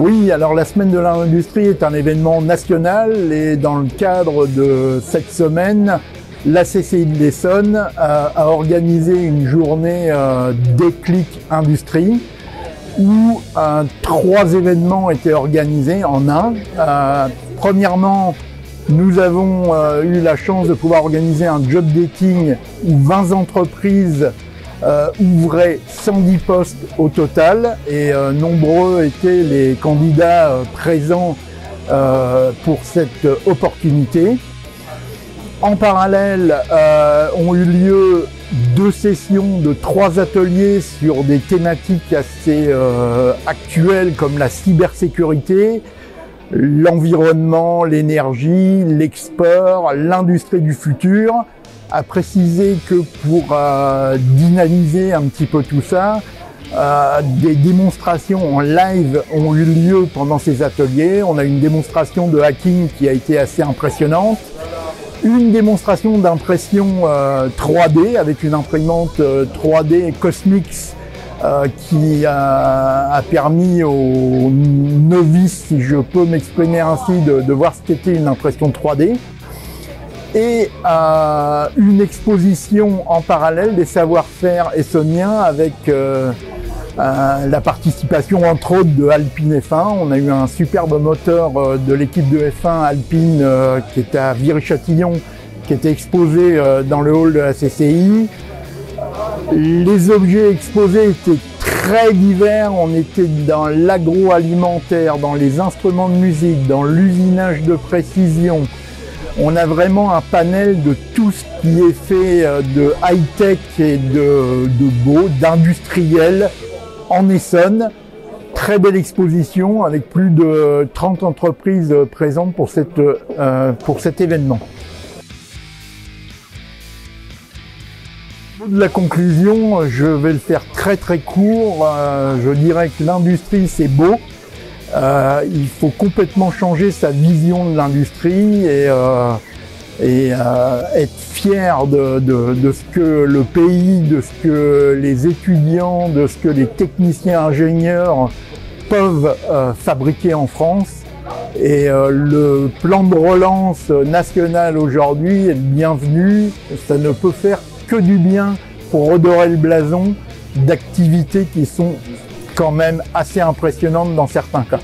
Oui, alors la Semaine de l'Industrie est un événement national et dans le cadre de cette semaine, la CCI de l'Essonne a organisé une journée déclic industrie où 3 événements étaient organisés en un. Premièrement, nous avons eu la chance de pouvoir organiser un job dating où 20 entreprises ouvraient 110 postes au total et nombreux étaient les candidats présents pour cette opportunité. En parallèle, ont eu lieu 2 sessions de 3 ateliers sur des thématiques assez actuelles comme la cybersécurité, l'environnement, l'énergie, l'export, l'industrie du futur. À préciser que pour dynamiser un petit peu tout ça, des démonstrations en live ont eu lieu pendant ces ateliers. On a une démonstration de hacking qui a été assez impressionnante. Une démonstration d'impression 3D avec une imprimante 3D Cosmix qui a permis aux novices, si je peux m'exprimer ainsi, de voir ce qu'était une impression 3D. Et une exposition en parallèle des savoir-faire essonniens avec la participation entre autres de Alpine F1. On a eu un superbe moteur de l'équipe de F1 Alpine qui était à Viry-Châtillon, qui était exposé dans le hall de la CCI. Les objets exposés étaient très divers. On était dans l'agroalimentaire, dans les instruments de musique, dans l'usinage de précision. On a vraiment un panel de tout ce qui est fait de high-tech et de beau, d'industriel en Essonne. Très belle exposition avec plus de 30 entreprises présentes pour cet événement. Au niveau de la conclusion, je vais le faire très court. Je dirais que l'industrie c'est beau. Il faut complètement changer sa vision de l'industrie et être fier de ce que le pays, de ce que les étudiants, de ce que les techniciens ingénieurs peuvent fabriquer en France. Et le plan de relance national aujourd'hui est bienvenu. Ça ne peut faire que du bien pour redorer le blason d'activités qui sont quand même assez impressionnante dans certains cas.